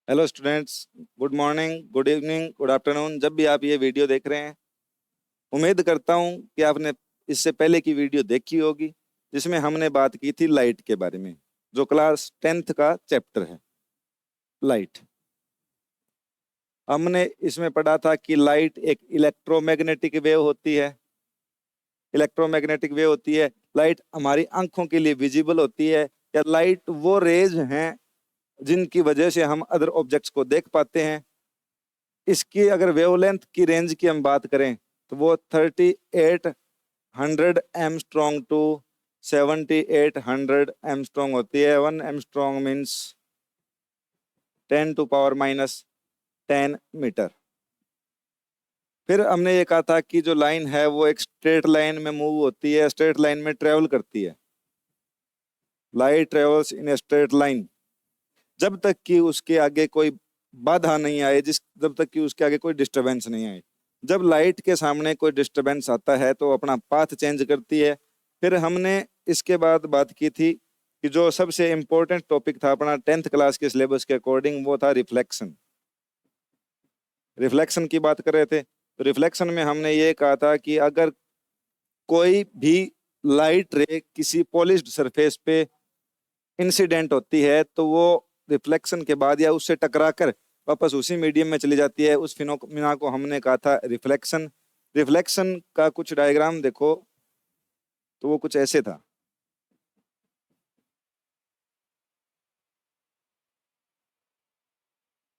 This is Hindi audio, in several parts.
Hello students. Good morning, good evening, good afternoon. जब भी आप ये वीडियो देख रहे हैं, उम्मीद करता हूं कि आपने इससे पहले की वीडियो देखी होगी, जिसमें हमने बात की थी लाइट के बारे में, जो क्लास 10th का चैप्टर है, लाइट। हमने इसमें पढ़ा था कि लाइट एक इलेक्ट्रोमैग्नेटिक वेव होती है। इलेक्ट्रोमैग्नेटिक वेव होती है। लाइट हमारी आंखों के लिए विजिबल होती है, या लाइट वो रेज हैं जिनकी वजह से हम अदर ऑब्जेक्ट्स को देख पाते हैं। इसकी अगर वेवलेंथ की रेंज की हम बात करें तो वो 3800 एमस्ट्रॉन्ग टू 7800 एमस्ट्रॉन्ग होती है। 1 एमस्ट्रॉन्ग मीन्स 10⁻⁻10 मीटर। फिर हमने ये कहा था कि जो लाइन है वो एक स्ट्रेट लाइन में मूव होती है, स्ट्रेट लाइन में ट्रेवल करती है। Light travels in a straight line जब तक कि उसके आगे कोई बाधा नहीं आए, जब तक कि उसके आगे कोई डिस्टरबेंस नहीं आए। जब लाइट के सामने कोई डिस्टरबेंस आता है तो अपना पाथ चेंज करती है। फिर हमने इसके बाद बात की थी कि जो सबसे इम्पोर्टेंट टॉपिक था अपना 10th क्लास के सिलेबस के अकॉर्डिंग, वो था रिफ्लेक्शन। रिफ्लेक्शन की बात कर रहे थे, तो रिफ्लेक्शन में हमने ये कहा था कि अगर कोई भी लाइट रे किसी पॉलिश्ड सरफेस पे इंसिडेंट होती है तो वो रिफ्लेक्शन के बाद या उससे टकराकर वापस उसी मीडियम में चली जाती है। उस फिनोमिना को हमने कहा था रिफ्लेक्शन। रिफ्लेक्शन का कुछ डायग्राम देखो तो वो कुछ ऐसे था।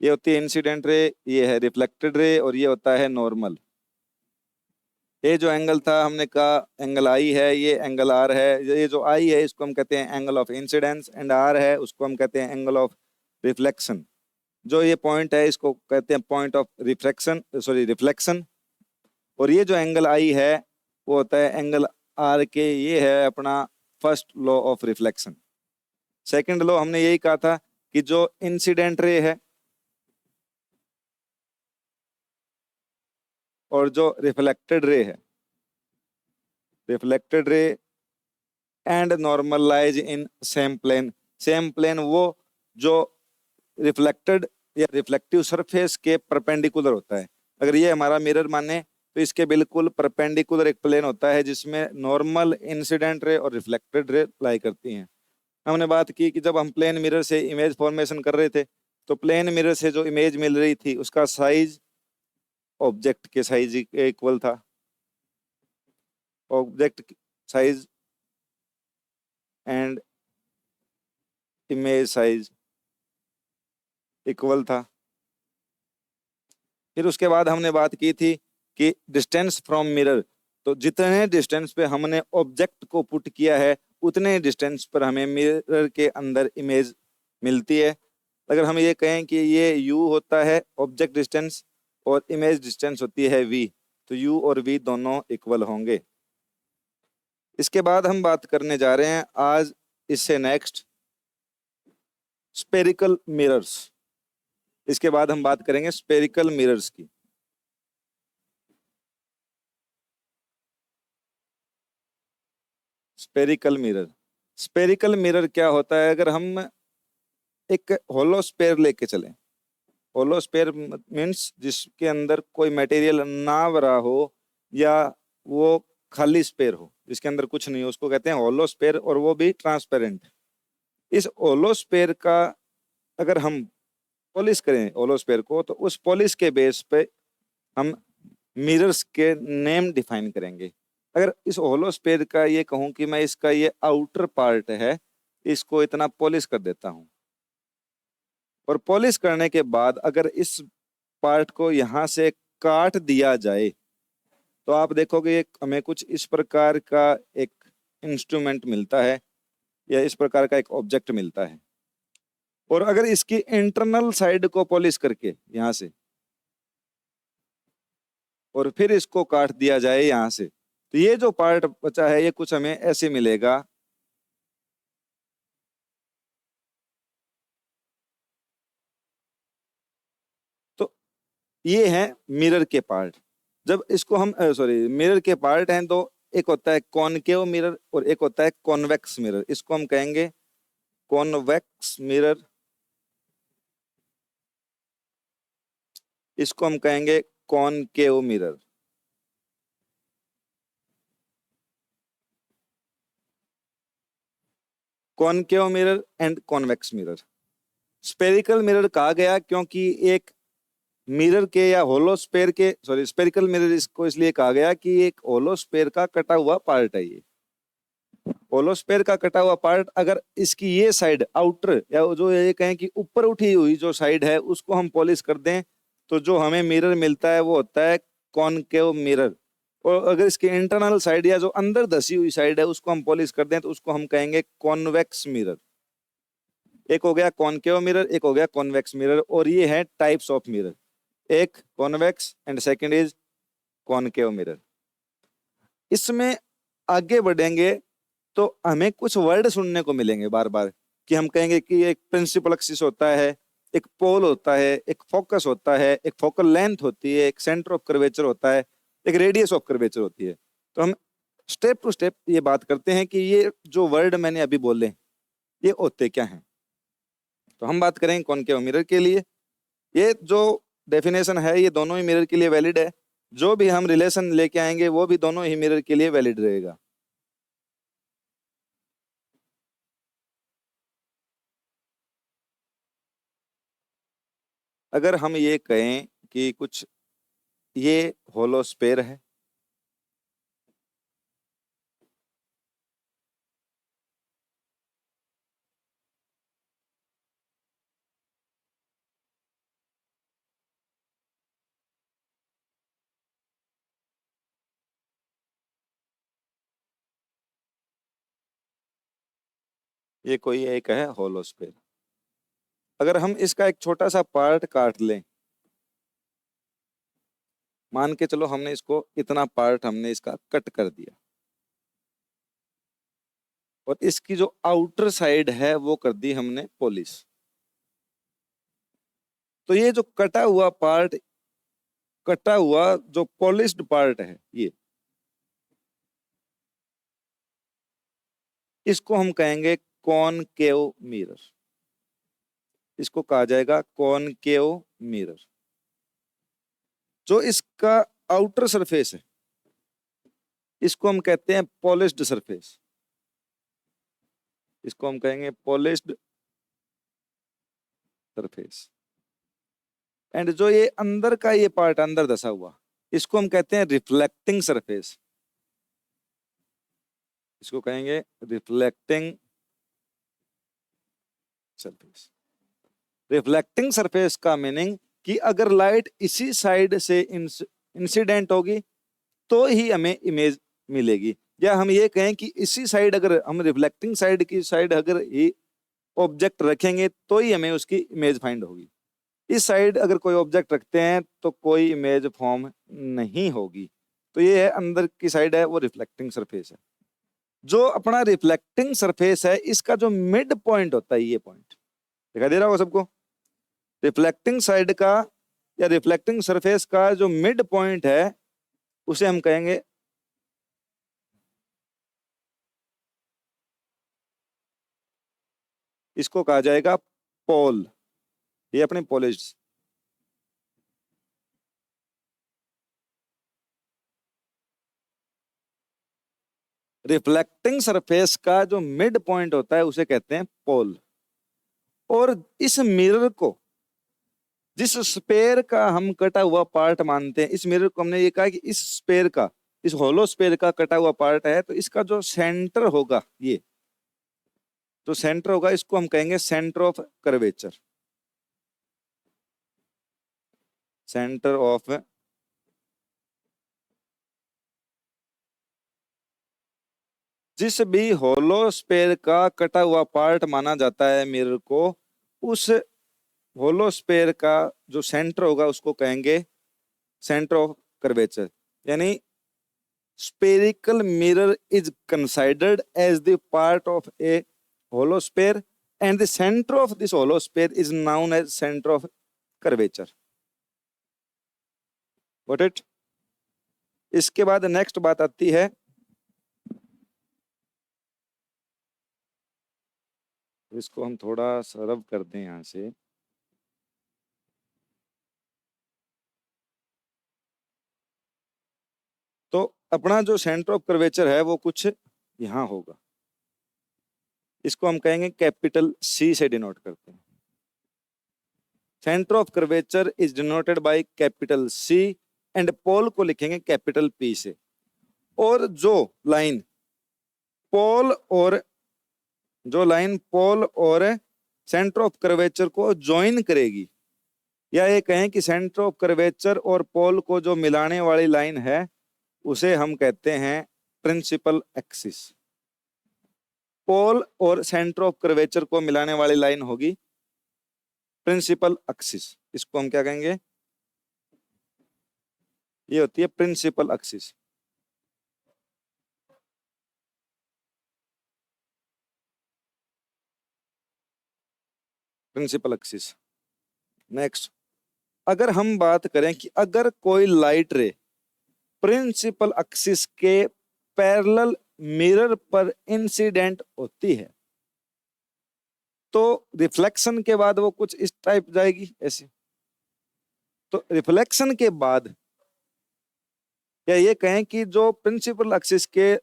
ये होती है इंसिडेंट रे, ये है रिफ्लेक्टेड रे, और ये होता है नॉर्मल। ये जो एंगल था हमने कहा एंगल आई है, ये एंगल आर है। ये जो आई है इसको हम कहते हैं angle of incidence, and R है उसको हम कहते हैं एंगल ऑफ रिफ्लेक्शन। जो ये पॉइंट है इसको कहते हैं point of reflection, sorry reflection. और ये जो एंगल आई है वो होता है एंगल आर के। ये है अपना first law of reflection. Second law हमने यही कहा था कि जो इंसिडेंट रे है और जो रिफ्लेक्टेड रे है, reflected ray and normal lies in same plane. Same plane वो जो रिफ्लेक्टेड या रिफ्लेक्टिव सरफेस के परपेंडिकुलर होता है। अगर ये हमारा मिरर माने तो इसके बिल्कुल परपेंडिकुलर एक प्लेन होता है जिसमें नॉर्मल, इंसिडेंट रे और रिफ्लेक्टेड रे लाई करती हैं। हमने बात की कि जब हम प्लेन मिरर से इमेज फॉर्मेशन कर रहे थे तो प्लेन मिरर से जो इमेज मिल रही थी उसका साइज ऑब्जेक्ट के साइज के इक्वल था। Object size and image size equal था। फिर उसके बाद हमने बात की थी कि डिस्टेंस फ्रॉम मिरर, तो जितने डिस्टेंस पे हमने ऑब्जेक्ट को पुट किया है उतने डिस्टेंस पर हमें मिरर के अंदर इमेज मिलती है। अगर हम ये कहें कि ये u होता है ऑब्जेक्ट डिस्टेंस और इमेज डिस्टेंस होती है v, तो u और v दोनों इक्वल होंगे। इसके बाद हम बात करने जा रहे हैं आज इससे नेक्स्ट स्पेरिकल मिरर्स। इसके बाद हम बात करेंगे स्पेरिकल मिरर्स की। स्पेरिकल मिरर, स्पेरिकल मिरर क्या होता है? अगर हम एक होलो स्पेयर लेके चलें, होलो स्पेयर मीन्स जिसके अंदर कोई मटेरियल ना भरा हो या वो खाली स्पेयर हो, जिसके अंदर कुछ नहीं हो, उसको कहते हैं होलो स्पेयर, और वो भी ट्रांसपेरेंट। इस होलो स्पेयर का अगर हम पॉलिश करें होलो स्पेयर को, तो उस पॉलिश के बेस पे हम मिरर्स के नेम डिफाइन करेंगे। अगर इस होलो स्पेयर का ये कहूं कि मैं इसका ये आउटर पार्ट है, इसको इतना पॉलिश कर देता हूं, और पॉलिश करने के बाद अगर इस पार्ट को यहां से काट दिया जाए तो आप देखोगे हमें कुछ इस प्रकार का एक इंस्ट्रूमेंट मिलता है, या इस प्रकार का एक ऑब्जेक्ट मिलता है। और अगर इसकी इंटरनल साइड को पॉलिश करके यहां से और फिर इसको काट दिया जाए यहां से, तो ये जो पार्ट बचा है ये कुछ हमें ऐसे मिलेगा। तो ये है मिरर के पार्ट। जब इसको हम सॉरी मिरर के पार्ट हैं तो एक होता है कॉनकेव मिरर और एक होता है कॉन्वेक्स मिरर। इसको हम कहेंगे कॉन्वेक्स मिरर इसको हम कहेंगे concave mirror. Concave mirror and convex mirror. Spherical mirror कहा गया क्योंकि एक मिरर के या होलोस्फेयर के, सॉरी, स्पेरिकल मिरर इसको इसलिए कहा गया कि एक होलोस्फेयर का कटा हुआ पार्ट है। ये होलोस्फेयर का कटा हुआ पार्ट, अगर इसकी ये साइड आउटर या जो ये कहें कि ऊपर उठी हुई जो साइड है उसको हम पॉलिश कर दें तो जो हमें मिरर मिलता है वो होता है कॉनकेव मिरर। और अगर इसकी इंटरनल साइड या जो अंदर धसी हुई साइड है उसको हम पॉलिश कर दें तो उसको हम कहेंगे कॉन्वेक्स मिरर। एक हो गया कॉनकेव मिरर, एक हो गया कॉन्वेक्स मिरर, और ये है टाइप्स ऑफ मिरर, एक convex and second is concave mirror. इसमें आगे बढ़ेंगे तो हमें कुछ वर्ड सुनने को मिलेंगे बार बार कि हम कहेंगे कि एक प्रिंसिपल एक्सिस होता है, एक पोल होता है, एक फोकस होता है, एक फोकल लेंथ होती है, एक सेंटर ऑफ कर्वेचर होता है, एक रेडियस ऑफ कर्वेचर होती है। तो हम स्टेप टू स्टेप ये बात करते हैं कि ये जो वर्ड मैंने अभी बोले ये होते क्या हैं। तो हम बात करेंगे कॉनकेव मिरर के लिए। ये जो डेफिनेशन है ये दोनों ही मिरर के लिए वैलिड है। जो भी हम रिलेशन लेके आएंगे वो भी दोनों ही मिरर के लिए वैलिड रहेगा। अगर हम ये कहें कि कुछ ये होलोस्फेयर है, ये कोई एक है होलोस्फेयर। अगर हम इसका एक छोटा सा पार्ट काट लें, मान के चलो हमने इसको इतना पार्ट हमने इसका कट कर दिया और इसकी जो आउटर साइड है वो कर दी हमने पॉलिश, तो ये जो कटा हुआ पार्ट, कटा हुआ जो पॉलिश्ड पार्ट है, ये इसको हम कहेंगे कॉनकेव मिरर। इसको कहा जाएगा कॉनकेव मिरर। जो इसका आउटर सरफेस है इसको हम कहते हैं पॉलिश्ड सरफेस। इसको हम कहेंगे पॉलिश्ड सरफेस। एंड जो ये अंदर का ये पार्ट अंदर धसा हुआ इसको हम कहते हैं रिफ्लेक्टिंग सरफेस। इसको कहेंगे रिफ्लेक्टिंग सरफेस। रिफ्लेक्टिंग सरफेस का मीनिंग कि अगर लाइट इसी साइड से इंसिडेंट होगी तो ही हमें इमेज मिलेगी, या हम ये कहें कि इसी साइड अगर हम रिफ्लेक्टिंग साइड की साइड अगर ये ऑब्जेक्ट रखेंगे तो ही हमें उसकी इमेज फाइंड होगी। इस साइड अगर कोई ऑब्जेक्ट रखते हैं तो कोई इमेज फॉर्म नहीं होगी। तो ये है अंदर की साइड है वो रिफ्लेक्टिंग सरफेस है। जो अपना रिफ्लेक्टिंग सरफेस है इसका जो मिड पॉइंट होता है, ये पॉइंट दिखाई दे रहा होगा सबको। रिफ्लेक्टिंग साइड का या रिफ्लेक्टिंग सरफेस का जो मिड पॉइंट है उसे हम कहेंगे, इसको कहा जाएगा पोल। ये अपने पोलिश। रिफ्लेक्टिंग सरफेस का जो मिड पॉइंट होता है उसे कहते हैं पोल। और इस मिरर को, जिस स्पेयर का हम कटा हुआ पार्ट मानते हैं, इस मिरर को हमने ये कहा कि इस स्पेयर का, इस होलो स्पेयर का कटा हुआ पार्ट है, तो इसका जो सेंटर होगा, ये जो सेंटर होगा इसको हम कहेंगे centre of curvature. Centre of, जिस भी होलो स्पेयर का कटा हुआ पार्ट माना जाता है मिरर को, उस होलो स्पेयर का जो सेंटर होगा उसको कहेंगे सेंटर ऑफ कर्वेचर। यानी spherical mirror is considered as the part of a hollow sphere and the center of this hollow sphere is known as center of curvature. Got it? इसके बाद नेक्स्ट बात आती है इसको हम थोड़ा सरव कर दें यहां से। अपना जो सेंटर ऑफ कर्वेचर है वो कुछ यहां होगा, इसको हम कहेंगे कैपिटल सी से डिनोट करते हैं। Centre of curvature is denoted by capital C and pole को लिखेंगे कैपिटल पी से। और जो लाइन पोल और सेंटर ऑफ कर्वेचर को ज्वाइन करेगी, या ये कहें कि सेंटर ऑफ कर्वेचर और पोल को जो मिलाने वाली लाइन है उसे हम कहते हैं प्रिंसिपल एक्सिस। पोल और सेंटर ऑफ कर्वेचर को मिलाने वाली लाइन होगी प्रिंसिपल एक्सिस, इसको हम क्या कहेंगे, ये होती है principal axis. Principal axis. Next, अगर हम बात करें कि अगर कोई लाइट रे प्रिंसिपल एक्सिस के पैरेलल मिरर पर इंसिडेंट होती है तो रिफ्लेक्शन के बाद वो कुछ इस टाइप जाएगी ऐसे। तो रिफ्लेक्शन के बाद, या ये कहें कि जो प्रिंसिपल एक्सिस के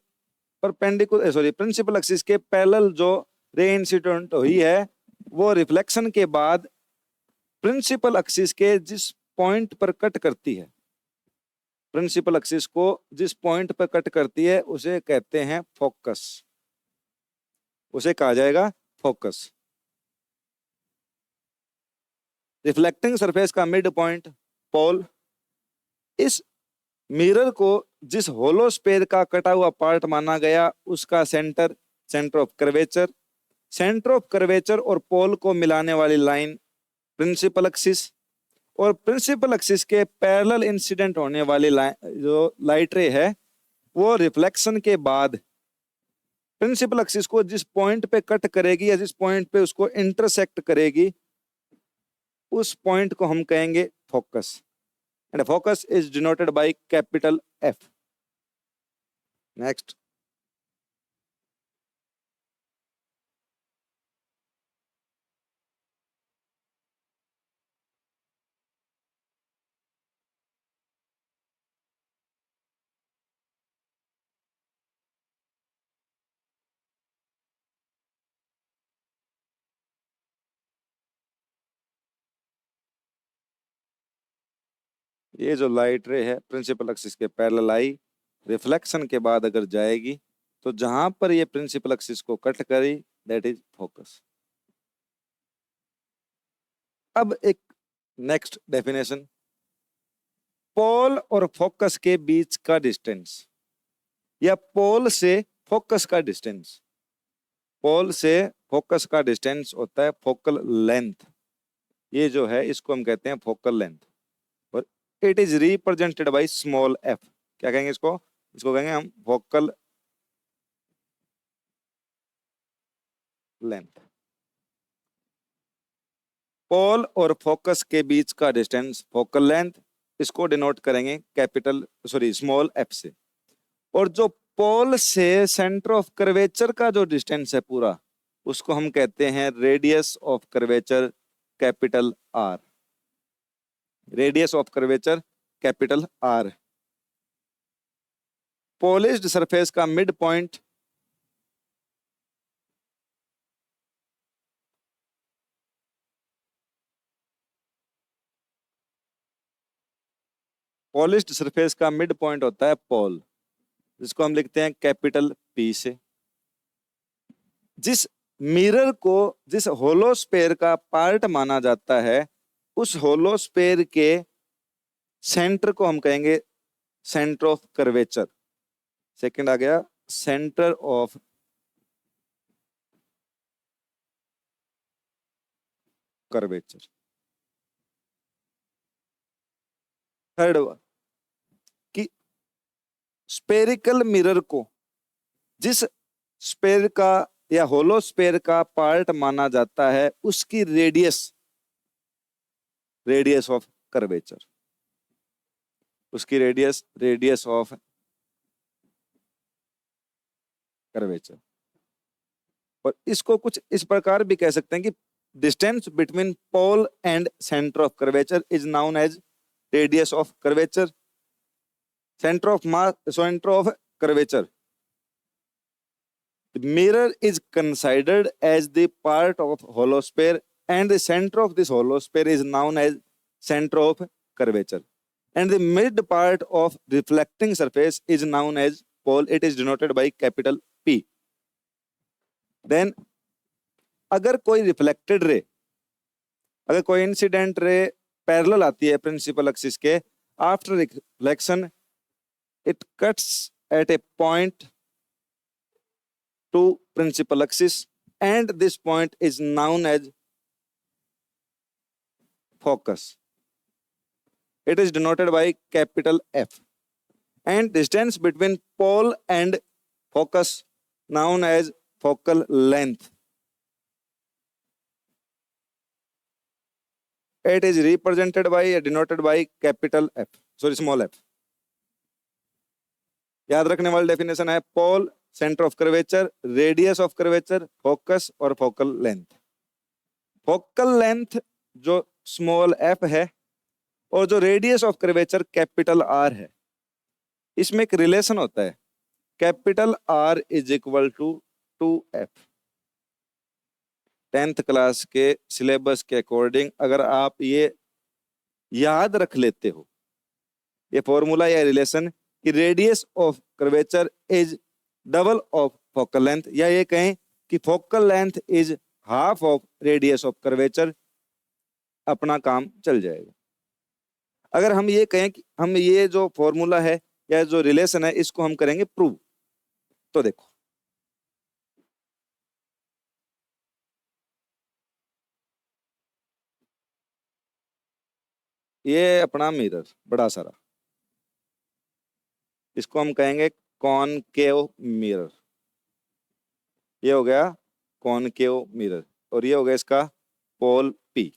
प्रिंसिपल एक्सिस के पैरेलल जो रे इंसिडेंट हुई है वो रिफ्लेक्शन के बाद प्रिंसिपल एक्सिस के जिस पॉइंट पर कट करती है, प्रिंसिपल एक्सिस को जिस पॉइंट पर कट करती है उसे कहते हैं फोकस, उसे कहा जाएगा फोकस। रिफ्लेक्टिंग सरफेस का मिड पॉइंट पोल, इस मिरर को जिस होलो स्फीयर का कटा हुआ पार्ट माना गया उसका centre of curvature. Centre of curvature और पोल को मिलाने वाली लाइन प्रिंसिपल एक्सिस, और प्रिंसिपल एक्सिस के पैरेलल इंसिडेंट होने वाली जो लाइट रे है वो रिफ्लेक्शन के बाद प्रिंसिपल एक्सिस को जिस पॉइंट पे कट करेगी या जिस पॉइंट पे उसको इंटरसेक्ट करेगी उस पॉइंट को हम कहेंगे focus, and focus is denoted by capital F. Next, ये जो लाइट रे है प्रिंसिपल एक्सिस के पैरेलल आई, रिफ्लेक्शन के बाद अगर जाएगी तो जहां पर ये प्रिंसिपल एक्सिस को कट करी दैट इज फोकस। अब एक नेक्स्ट डेफिनेशन, पोल और फोकस के बीच का डिस्टेंस या पोल से फोकस का डिस्टेंस। पोल से फोकस का डिस्टेंस होता है फोकल लेंथ, ये जो है इसको हम कहते हैं फोकल लेंथ, और it is represented by small F. क्या कहेंगे इसको, इसको कहेंगे हम फोकल लेंथ। पोल और फोकस के बीच का डिस्टेंस फोकल लेंथ, इसको डिनोट करेंगे स्मॉल एफ से। और जो पोल से सेंटर ऑफ कर्वेचर का जो डिस्टेंस है पूरा, उसको हम कहते हैं radius of curvature capital are. Radius of curvature capital are. Polished surface का मिड पॉइंट पॉलिश्ड सरफेस का मिड पॉइंट होता है पोल, जिसको हम लिखते हैं कैपिटल पी से। जिस मिरर को जिस होलो स्फीयर का पार्ट माना जाता है उस होलो स्फीयर के सेंटर को हम कहेंगे सेंटर ऑफ कर्वेचर। सेकंड आ गया सेंटर ऑफ कर्वेचर। थर्ड कि स्फेरिकल मिरर को जिस स्फीयर का या होलो स्फीयर का पार्ट माना जाता है उसकी रेडियस ऑफ कर्वेचर, उसकी रेडियस ऑफ कर्वेचर। और इसको कुछ इस प्रकार भी कह सकते हैं कि distance between pole and centre of curvature is known as radius of curvature. center of curvature. The mirror is considered as the part of hollow sphere, and the center of this hollow sphere is known as center of curvature. And the mid part of reflecting surface is known as pole. It is denoted by capital P. Then अगर कोई रिफ्लेक्टेड रे, अगर कोई इंसिडेंट रे पैरेलल आती है प्रिंसिपल एक्सिस के, after reflection it cuts at A point to principal axis, and this point is known as focus. It is denoted by capital F. And distance between pole and focus known as focal length. It is represented by denoted by capital F, sorry small f. याद रखने वाली डेफिनेशन है pole, centre of curvature, radius of curvature, focus और फोकल लेंथ। फोकल लेंथ जो स्मॉल एफ है और जो radius of curvature capital R है, इसमें एक रिलेशन होता है, capital R is equal to 2f। 10th class के सिलेबस के अकॉर्डिंग अगर आप ये याद रख लेते हो, ये फॉर्मूला या रिलेशन कि radius of curvature is double of focal length, या ये कहें कि focal length is half of radius of curvature, अपना काम चल जाएगा। अगर हम ये कहें कि हम ये जो फॉर्मूला है या जो रिलेशन है इसको हम करेंगे प्रूव, तो देखो ये अपना मिरर बड़ा सारा, इसको हम कहेंगे कॉनकेव मिरर। ये हो गया कॉनकेव मिरर और ये हो गया इसका पोल पी।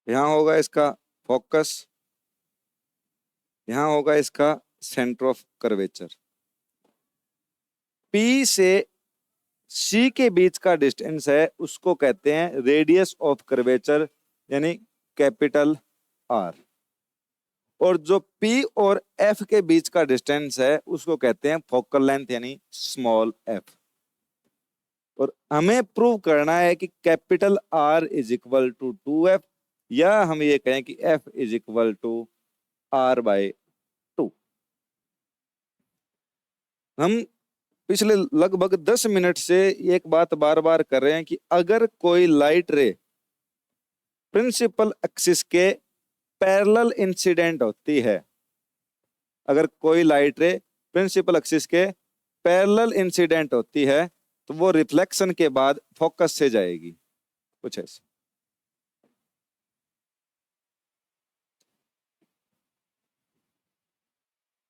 यहाँ होगा इसका फोकस, यहाँ होगा इसका सेंटर ऑफ कर्वेचर। P से C के बीच का डिस्टेंस है उसको कहते हैं रेडियस ऑफ कर्वेचर यानी कैपिटल R, और जो P और F के बीच का डिस्टेंस है उसको कहते हैं फोकल लेंथ यानी स्मॉल f। और हमें प्रूव करना है कि capital R is equal to 2f, या हम ये कहें कि f is equal to R by 2। हम पिछले लगभग 10 मिनट से एक बात बार बार कर रहे हैं कि अगर कोई लाइट रे प्रिंसिपल एक्सिस के पैरेलल इंसिडेंट होती है, अगर कोई लाइट रे प्रिंसिपल एक्सिस के पैरेलल इंसिडेंट होती है तो वो रिफ्लेक्शन के बाद फोकस से जाएगी, कुछ ऐसे।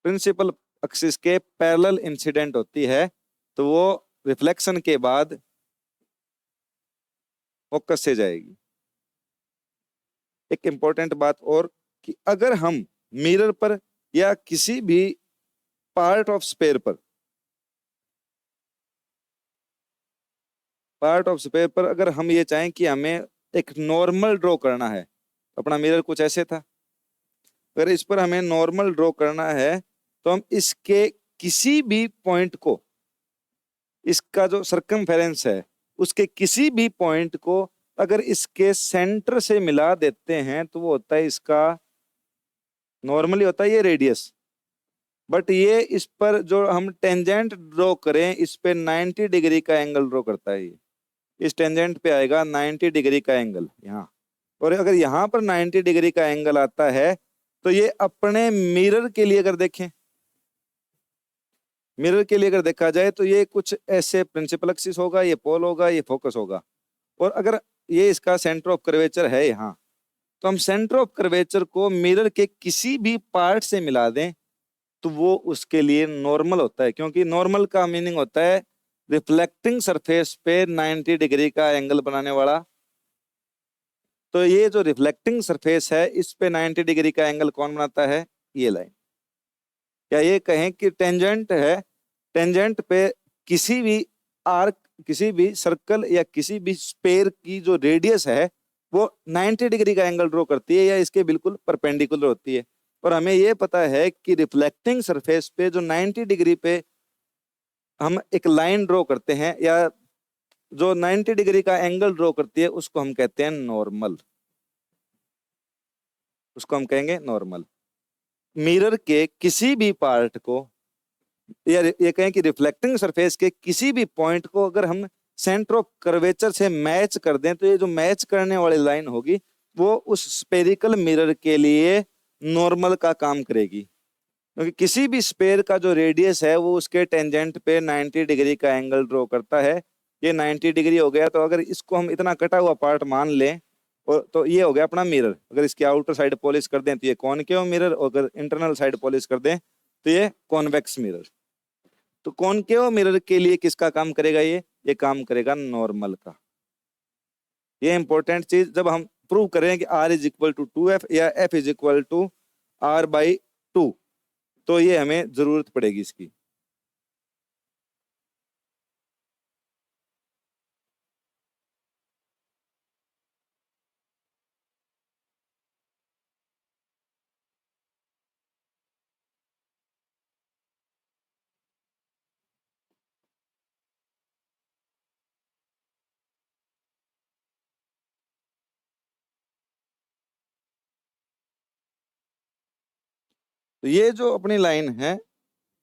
प्रिंसिपल एक्सिस के पैरेलल इंसिडेंट होती है तो वो रिफ्लेक्शन के बाद फोकस से जाएगी। एक इंपॉर्टेंट बात और कि अगर हम मिरर पर या किसी भी पार्ट ऑफ स्फीयर पर अगर हम ये चाहें कि हमें एक नॉर्मल ड्रॉ करना है, अपना मिरर कुछ ऐसे था, अगर इस पर हमें नॉर्मल ड्रॉ करना है तो हम इसके किसी भी पॉइंट को, इसका जो सर्कमफेरेंस है उसके किसी भी पॉइंट को अगर इसके सेंटर से मिला देते हैं तो वो होता है इसका, नॉर्मली होता है ये रेडियस, बट ये इस पर जो हम टेंजेंट ड्रॉ करें इस पे 90 डिग्री का एंगल ड्रॉ करता है। ये इस टेंजेंट पे आएगा 90 डिग्री का एंगल यहाँ, और अगर यहाँ पर 90 डिग्री का एंगल आता है तो ये अपने मिरर के लिए अगर देखें, मिरर के लिए अगर देखा जाए तो ये कुछ ऐसे प्रिंसिपल एक्सिस होगा, ये पोल होगा, ये फोकस होगा, और अगर ये इसका सेंटर ऑफ कर्वेचर है यहाँ, तो हम सेंटर ऑफ कर्वेचर को मिरर के किसी भी पार्ट से मिला दें तो वो उसके लिए नॉर्मल होता है, क्योंकि नॉर्मल का मीनिंग होता है रिफ्लेक्टिंग सरफेस पे 90 डिग्री का एंगल बनाने वाला। तो ये जो रिफ्लेक्टिंग सरफेस है इस पे 90 डिग्री का एंगल कौन बनाता है? ये लाइन। या ये कहें कि टेंजेंट है, टेंजेंट पे किसी भी आर्क, किसी भी सर्कल या किसी भी स्पेयर की जो रेडियस है वो 90 डिग्री का एंगल ड्रॉ करती है या इसके बिल्कुल परपेंडिकुलर होती है। और हमें ये पता है कि रिफ्लेक्टिंग सरफेस पे जो 90 डिग्री पे हम एक लाइन ड्रॉ करते हैं या जो 90 डिग्री का एंगल ड्रॉ करती है उसको हम कहते हैं नॉर्मल, उसको हम कहेंगे नॉर्मल। मिरर के किसी भी पार्ट को या ये कहें कि रिफ्लेक्टिंग सरफेस के किसी भी पॉइंट को अगर हम सेंटर ऑफ कर्वेचर से मैच कर दें तो ये जो मैच करने वाली लाइन होगी वो उस स्पेरिकल मिरर के लिए नॉर्मल का काम करेगी, क्योंकि किसी भी स्पेयर का जो रेडियस है वो उसके टेंजेंट पे 90 डिग्री का एंगल ड्रॉ करता है। ये 90 डिग्री हो गया, तो अगर इसको हम इतना कटा हुआ पार्ट मान लें और तो ये हो गया अपना मिरर। अगर इसकी आउटर साइड पॉलिश कर दें तो ये कॉनकेव मिरर, और अगर इंटरनल साइड पॉलिश कर दें तो ये कॉन्वेक्स मिरर। तो कॉनकेव मिरर के लिए किसका काम करेगा? ये काम करेगा नॉर्मल का। ये इंपॉर्टेंट चीज जब हम प्रूव करें कि R is equal to 2F या F is equal to R/2, तो ये हमें जरूरत पड़ेगी इसकी। तो ये जो अपनी लाइन है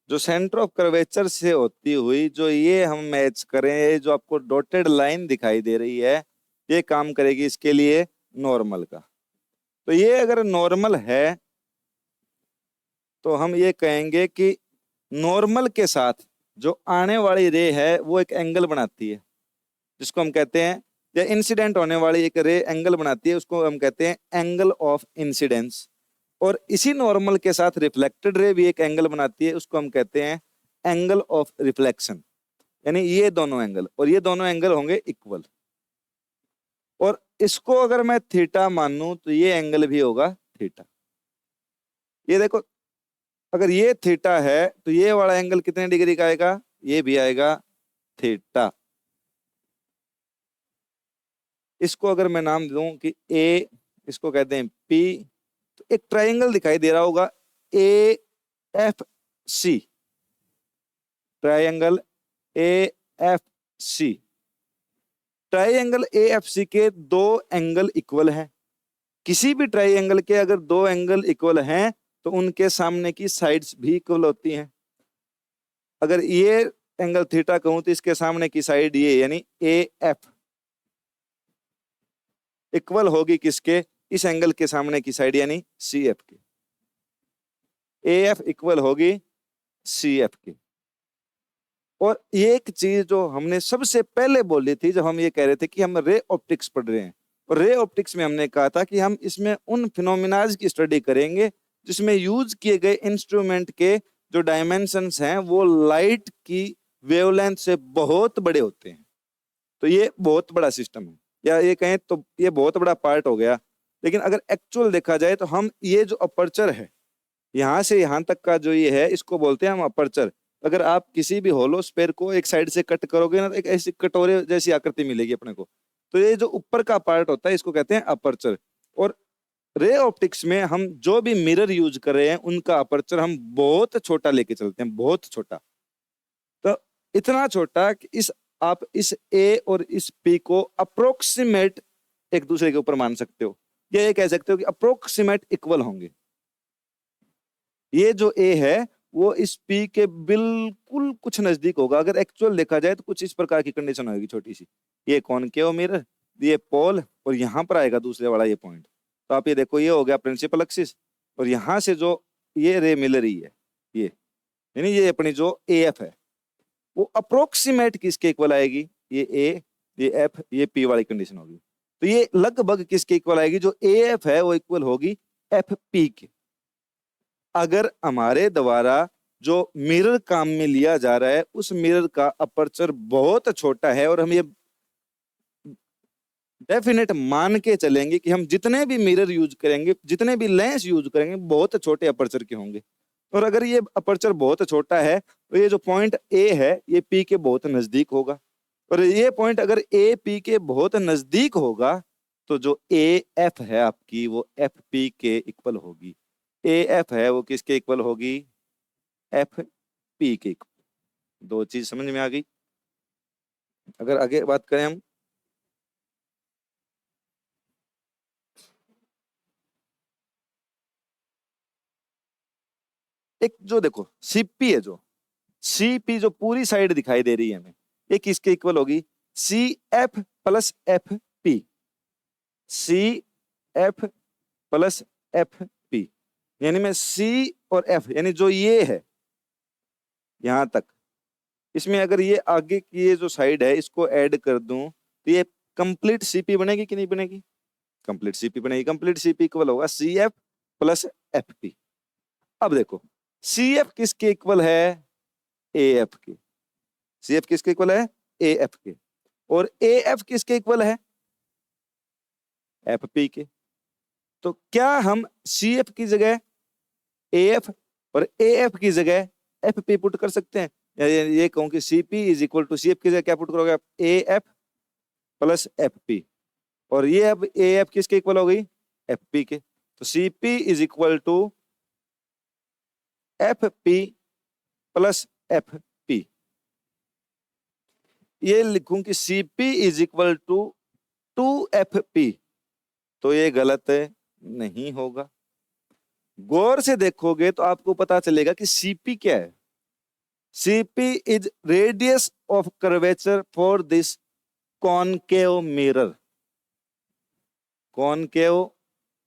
जो सेंटर ऑफ कर्वेचर से होती हुई जो ये हम मैच करें, ये जो आपको डॉटेड लाइन दिखाई दे रही है ये काम करेगी इसके लिए नॉर्मल का। तो ये अगर नॉर्मल है तो हम ये कहेंगे कि नॉर्मल के साथ जो आने वाली रे है वो एक एंगल बनाती है जिसको हम कहते हैं, या इंसिडेंट होने वाली एक रे एंगल बनाती है उसको हम कहते हैं एंगल ऑफ इंसिडेंस। और इसी नॉर्मल के साथ रिफ्लेक्टेड रे भी एक एंगल बनाती है, उसको हम कहते हैं एंगल ऑफ रिफ्लेक्शन। यानी ये दोनों एंगल और ये दोनों एंगल होंगे इक्वल। और इसको अगर मैं थीटा मानूं तो ये एंगल भी होगा थीटा। ये देखो, अगर ये थीटा है तो ये वाला एंगल कितने डिग्री का आएगा? ये भी आएगा थीटा। इसको अगर मैं नाम दूं कि ए, इसको कहते हैं पी, तो एक ट्राइंगल दिखाई दे रहा होगा A F C, triangle A F C. Triangle A F C के दो एंगल इक्वल हैं। किसी भी ट्राइंगल के अगर दो एंगल इक्वल हैं तो उनके सामने की साइड्स भी इक्वल होती हैं। अगर ये एंगल थीटा कहूं तो इसके सामने की साइड ये यानी ए एफ इक्वल होगी किसके? इस एंगल के सामने की साइड यानी सी एफ के। ए एफ इक्वल होगी सी एफ के। और ये एक चीज जो हमने सबसे पहले बोली थी जब हम ये कह रहे थे कि हम रे ऑप्टिक्स पढ़ रहे हैं, और रे ऑप्टिक्स में हमने कहा था कि हम इसमें उन फिनोमिनाज की स्टडी करेंगे जिसमें यूज किए गए इंस्ट्रूमेंट के जो डायमेंशंस हैं वो लाइट की वेवलेंथ से बहुत बड़े होते हैं। तो ये बहुत बड़ा सिस्टम है, या ये कहें तो ये बहुत बड़ा पार्ट हो गया। लेकिन अगर एक्चुअल देखा जाए तो हम ये जो अपर्चर है यहाँ से यहाँ तक का जो ये है इसको बोलते हैं हम अपर्चर। अगर आप किसी भी होलो स्फेयर को एक साइड से कट करोगे ना तो एक ऐसी कटोरे जैसी आकृति मिलेगी अपने को। तो ये जो ऊपर का पार्ट होता है इसको कहते हैं अपर्चर। और रे ऑप्टिक्स में हम जो भी मिरर यूज कर रहे हैं उनका अपर्चर हम बहुत छोटा लेके चलते हैं, बहुत छोटा। तो इतना छोटा कि आप इस ए और इस पी को अप्रोक्सीमेट एक दूसरे के ऊपर मान सकते हो, या ये कह सकते हो कि अप्रोक्सीमेट इक्वल होंगे। ये जो ए है वो इस पी के बिल्कुल कुछ नजदीक होगा। अगर एक्चुअल देखा जाए तो कुछ इस प्रकार की कंडीशन होगी छोटी सी, ये कॉनकेव मिरर, ये पोल, और यहाँ पर आएगा दूसरे वाला ये पॉइंट। तो आप ये देखो ये हो गया प्रिंसिपल एक्सिस, और यहाँ से जो ये रे मिल रही है ये यानी ये अपनी जो ए एफ है वो अप्रोक्सीमेट किसके इक्वल आएगी? ये ए, ये एफ, ये पी वाली कंडीशन होगी। तो ये लगभग किसके इक्वल आएगी? जो ए एफ है वो इक्वल होगी एफ पी के। अगर हमारे द्वारा जो मिरर काम में लिया जा रहा है उस मिरर का अपर्चर बहुत छोटा है और हम ये डेफिनेट मान के चलेंगे कि हम जितने भी मिरर यूज करेंगे, जितने भी लेंस यूज करेंगे, बहुत छोटे अपर्चर के होंगे। और अगर ये अपर्चर बहुत छोटा है तो ये जो पॉइंट ए है ये पी के बहुत नजदीक होगा, और ये पॉइंट अगर ए पी के बहुत नजदीक होगा तो जो ए एफ है आपकी वो एफ पी के इक्वल होगी। ए एफ है वो किसके इक्वल होगी? एफ पी के इक्वल। दो चीज समझ में आ गई। अगर आगे बात करें हम, एक जो देखो सीपी है, जो सीपी जो पूरी साइड दिखाई दे रही है हमें, ये किसके इक्वल होगी? C F plus F P. C F plus F P, यानी मैं सी और एफ यानी जो ये है यहां तक, इसमें अगर ये आगे की ये जो साइड है इसको ऐड कर दूं तो ये कंप्लीट सीपी बनेगी कि नहीं बनेगी? कंप्लीट सीपी बनेगी। कंप्लीट सीपी इक्वल होगा C F plus F P. अब देखो सी एफ किसके इक्वल है? ए एफ के। सी एफ किसके इक्वल है? ए एफ के। और ए एफ किसके इक्वल है? एफ पी के। तो क्या हम सी एफ की जगह ए एफ और ए एफ की जगह एफ पी पुट कर सकते हैं? या ये कहूं कि C P is equal to C F की जगह क्या पुट करोगे आप? A F plus F P. और ये अब ए एफ किसके इक्वल हो गई? एफ पी के। तो C P is equal to F P plus F P. ये लिखूं कि C P is equal to 2FP, तो ये गलत नहीं होगा। गौर से देखोगे तो आपको पता चलेगा कि सीपी क्या है। CP is radius of curvature for this concave mirror. Concave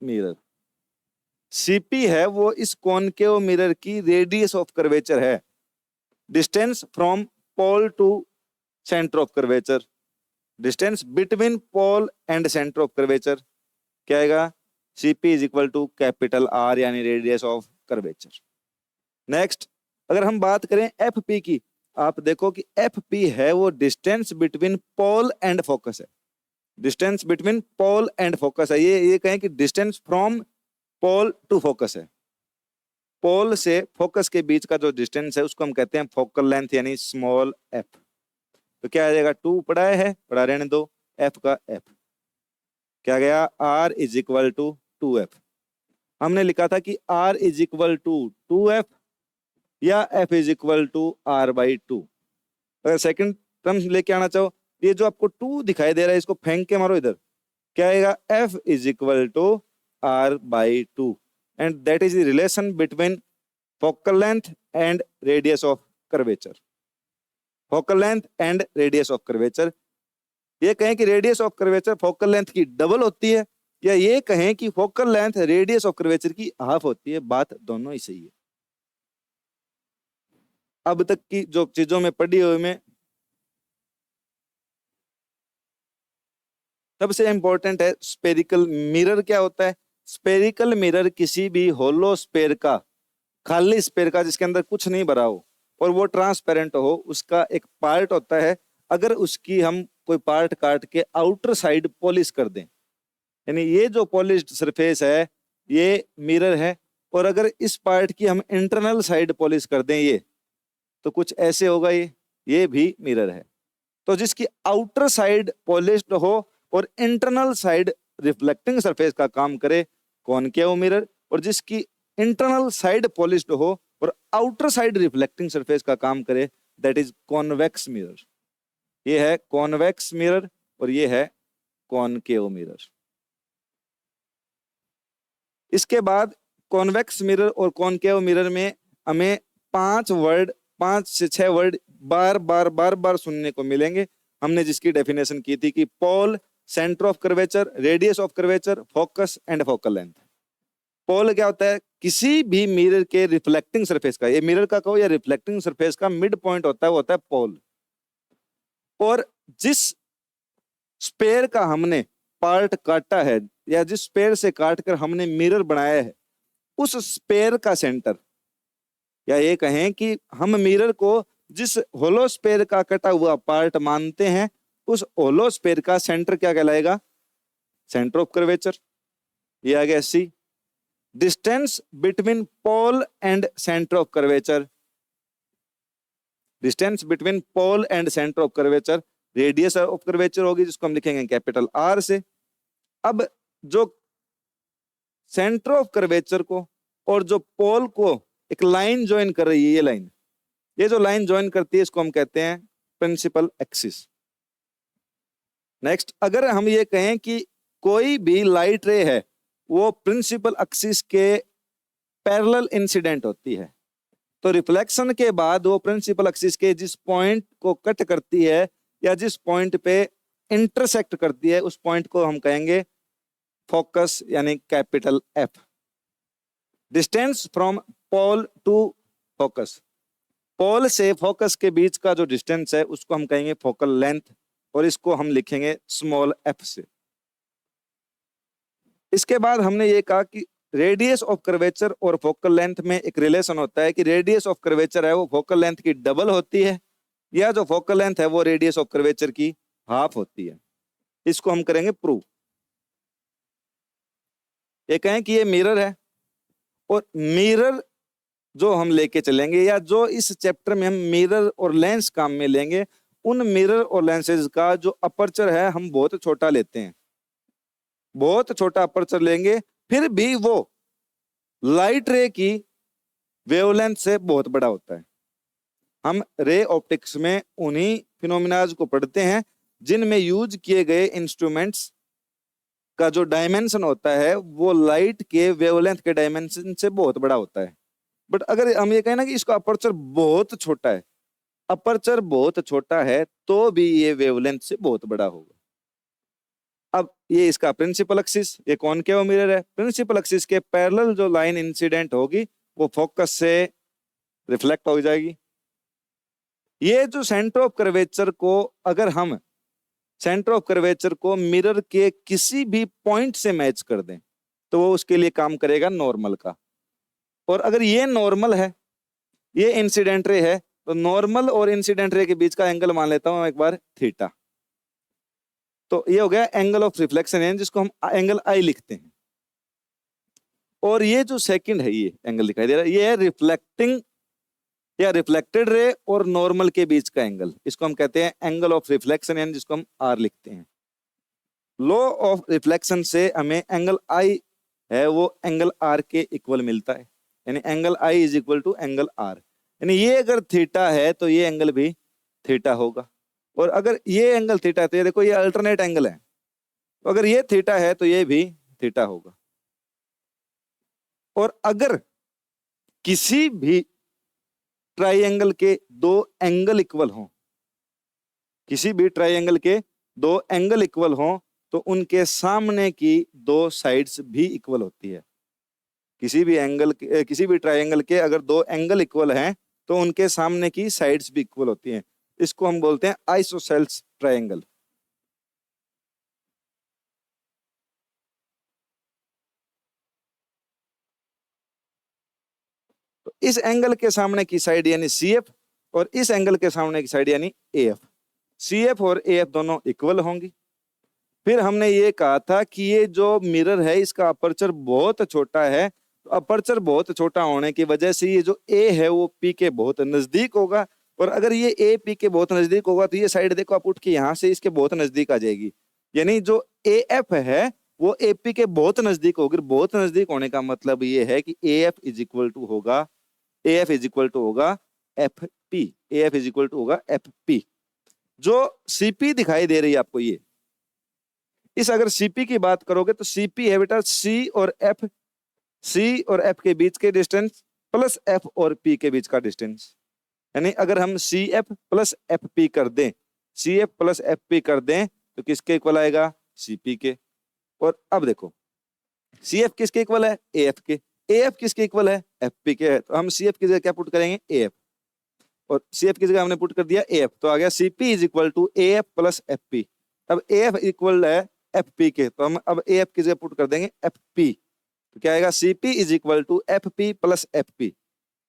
mirror CP है वो इस कॉनकेव मिरर की रेडियस ऑफ कर्वेचर है। Distance from pole to centre of curvature, distance between pole and centre of curvature क्या आएगा? CP is equal to capital R यानी रेडियस ऑफ कर्वेचर। नेक्स्ट अगर हम बात करें एफ पी की, आप देखो कि एफ पी है वो distance between pole and focus है। Distance between pole and focus है। ये कहें कि distance from pole to focus है। पोल से फोकस के बीच का जो डिस्टेंस है उसको हम कहते हैं फोकल लेंथ यानी स्मॉल एफ। तो क्या आ जाएगा? 2 पढ़ा है, पढ़ा रहने दो, एफ का एफ क्या गया? R is equal to 2F। हमने लिखा था कि are is equal to 2F या F is equal to R by 2। अगर सेकंड टर्म लेके आना चाहो, ये जो आपको 2 दिखाई दे रहा है इसको फेंक के मारो इधर, क्या आएगा? F is equal to R by 2 and that is the relation between focal length and radius of curvature. Focal length and radius of curvature, ये कहें कि radius of curvature focal length की डबल होती है, या ये कहें कि focal length radius of curvature की हाफ होती है, बात दोनों ही सही है। अब तक की जो चीजों में पढ़ी हुई में सबसे इंपॉर्टेंट है स्पेरिकल मिरर क्या होता है। स्पेरिकल मिरर किसी भी होलो स्पेयर का, खाली स्पेयर का जिसके अंदर कुछ नहीं भरा हो और वो ट्रांसपेरेंट हो, उसका एक पार्ट होता है। अगर उसकी हम कोई पार्ट काट के आउटर साइड पॉलिश कर दें, यानी ये जो पॉलिश्ड सरफेस है ये मिरर है, और अगर इस पार्ट की हम इंटरनल साइड पॉलिश कर दें ये, तो कुछ ऐसे होगा, ये भी मिरर है। तो जिसकी आउटर साइड पॉलिश्ड हो और इंटरनल साइड रिफ्लेक्टिंग सरफेस का काम करे, कॉनकेव मिरर, और जिसकी इंटरनल साइड पॉलिश्ड हो और आउटर साइड रिफ्लेक्टिंग सरफेस का काम करे, दैट इज कॉन्वेक्स मिरर। ये है कॉन्वेक्स मिरर और ये है कॉनकेव मिरर। इसके बाद कॉन्वेक्स मिरर और कॉनकेव मिरर में हमें 5 से 6 वर्ड बार बार सुनने को मिलेंगे। हमने जिसकी डेफिनेशन की थी कि pole, centre of curvature, radius of curvature, focus and focal length. Pole क्या होता है? किसी भी मिरर के रिफ्लेक्टिंग सरफेस का, ये मिरर का कहो या रिफ्लेक्टिंग सरफेस का मिड पॉइंट होता है, वो होता है पोल। और जिस स्पेयर का हमने पार्ट काटा है या जिस स्पेयर से काट कर हमने मिरर बनाया है, उस स्पेयर का सेंटर, या ये कहें कि हम मिरर को जिस होलो स्पेयर का कटा हुआ पार्ट मानते हैं, उस होलो स्पेयर का सेंटर क्या कहलाएगा? Centre of curvature. ये आ गया C. Distance between pole and centre of curvature, distance between pole and centre of curvature, radius of curvature होगी, जिसको हम लिखेंगे कैपिटल आर से। अब जो सेंटर ऑफ कर्वेचर को और जो पोल को एक लाइन ज्वाइन कर रही है, ये लाइन, ये जो लाइन ज्वाइन करती है, इसको हम कहते हैं प्रिंसिपल एक्सिस। नेक्स्ट, अगर हम ये कहें कि कोई भी लाइट रे है वो प्रिंसिपल एक्सिस के पैरेलल इंसिडेंट होती है, तो रिफ्लेक्शन के बाद वो प्रिंसिपल एक्सिस के जिस पॉइंट को कट करती है या जिस पॉइंट पे इंटरसेक्ट करती है, उस पॉइंट को हम कहेंगे फोकस, यानी capital F. Distance from pole to focus, pole से फोकस के बीच का जो डिस्टेंस है उसको हम कहेंगे फोकल लेंथ, और इसको हम लिखेंगे स्मॉल एफ से। इसके बाद हमने ये कहा कि रेडियस ऑफ कर्वेचर और फोकल लेंथ में एक रिलेशन होता है कि रेडियस ऑफ कर्वेचर है वो फोकल लेंथ की डबल होती है, या जो फोकल लेंथ है वो रेडियस ऑफ कर्वेचर की हाफ होती है। इसको हम करेंगे प्रूव। ये कहें कि ये मिरर है, और मिरर जो हम लेके चलेंगे, या जो इस चैप्टर में हम मिरर और लेंस काम में लेंगे, उन मिरर और लेंसेज का जो अपर्चर है हम बहुत छोटा लेते हैं, बहुत छोटा अपर्चर लेंगे, फिर भी वो लाइट रे की वेवलेंथ से बहुत बड़ा होता है। हम रे ऑप्टिक्स में उन्हीं फिनोमिनाज को पढ़ते हैं जिनमें यूज किए गए इंस्ट्रूमेंट्स का जो डायमेंशन होता है वो लाइट के वेवलेंथ के डायमेंशन से बहुत बड़ा होता है। बट अगर हम ये कहें ना कि इसका अपर्चर बहुत छोटा है, अपर्चर बहुत छोटा है, तो भी ये वेवलेंथ से बहुत बड़ा होगा। अब ये इसका प्रिंसिपल एक्सिस, ये कॉनकेव मिरर है, प्रिंसिपल एक्सिस के पैरेलल जो लाइन इंसिडेंट होगी वो फोकस से रिफ्लेक्ट हो जाएगी। ये जो सेंटर ऑफ कर्वेचर को, अगर हम सेंटर ऑफ कर्वेचर को मिरर के किसी भी पॉइंट से मैच कर दें तो वो उसके लिए काम करेगा नॉर्मल का। और अगर ये नॉर्मल है, ये इंसिडेंट रे है, तो नॉर्मल और इंसिडेंट रे के बीच का एंगल मान लेता हूं एक बार थीटा। तो ये हो गया एंगल ऑफ रिफ्लेक्शन, है जिसको हम एंगल आई लिखते हैं। और ये जो सेकंड है, ये एंगल दिखाई दे रहा है, ये है रिफ्लेक्टिंग या रिफ्लेक्टेड रे और नॉर्मल के बीच का एंगल, इसको हम कहते हैं एंगल ऑफ रिफ्लेक्शन, यानी जिसको हम आर लिखते हैं। लॉ ऑफ रिफ्लेक्शन से हमें एंगल आई है वो एंगल आर के इक्वल मिलता है, यानी angle I is equal to angle R, यानी ये अगर थीटा है तो ये एंगल भी थीटा होगा। और अगर ये एंगल थीटा है तो ये देखो ये अल्टरनेट एंगल है, तो अगर ये थीटा है तो ये भी थीटा होगा। और अगर किसी भी ट्राइंगल के दो एंगल इक्वल हों, किसी भी ट्राइंगल के दो एंगल इक्वल हों, तो उनके सामने की दो साइड्स भी इक्वल होती है। किसी भी एंगल, किसी भी ट्राइंगल के अगर दो एंगल इक्वल हैं तो उनके सामने की साइड्स भी इक्वल होती हैं। इसको हम बोलते हैं आइसोसेल्स ट्राइंगल। तो इस एंगल के सामने की साइड यानी सी एफ, और इस एंगल के सामने की साइड यानी ए एफ, सी एफ और ए एफ दोनों इक्वल होंगी। फिर हमने ये कहा था कि ये जो मिरर है इसका अपर्चर बहुत छोटा है, तो अपर्चर बहुत छोटा होने की वजह से ये जो ए है वो पी के बहुत नजदीक होगा, और अगर ये ए पी के बहुत नजदीक होगा तो ये साइड देखो आप उठ के यहाँ से इसके बहुत नजदीक आ जाएगी, यानी जो ए एफ है वो ए पी के बहुत नजदीक होगी। बहुत नजदीक होने का मतलब ये है कि A F is equal to होगा, A F is equal to होगा F P, A F is equal to होगा एफ पी। जो सीपी दिखाई दे रही है आपको, ये इस अगर सीपी की बात करोगे तो सीपी है बेटा सी और एफ, सी और एफ के बीच के डिस्टेंस प्लस एफ और पी के बीच का डिस्टेंस, यानी अगर हम C F plus F P कर दें, C F plus F P कर दें तो किसके इक्वल आएगा? सीपी के। और अब देखो सी एफ किसके इक्वल है? ए एफ के। ए एफ किसके इक्वल है? एफ पी के है। तो हम सी एफ की जगह क्या पुट करेंगे? ए एफ, और सी एफ की जगह हमने पुट कर दिया ए एफ, तो आ गया CP is equal to A F plus F P. अब ए एफ इक्वल है एफ पी के, तो हम अब ए एफ की जगह पुट कर देंगे एफ पी, तो क्या आएगा, CP is equal to F P plus F P,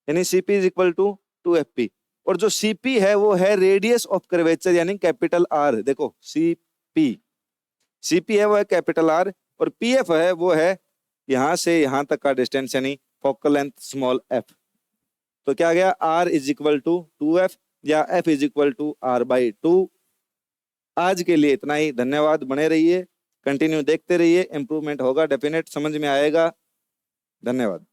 यानी CP is equal to 2 F P. और जो सीपी है वो है रेडियस ऑफ कर्वेचर यानी कैपिटल आर। देखो सीपी है वो है कैपिटल आर, और पीएफ है वो है यहां से यहां तक का डिस्टेंस यानी फोकल लेंथ स्मॉल एफ। तो क्या आ गया, R is equal to 2F या F is equal to R/2। आज के लिए इतना ही, धन्यवाद। बने रहिए, कंटिन्यू देखते रहिए, इंप्रूवमेंट होगा डेफिनेट, समझ में आएगा। धन्यवाद।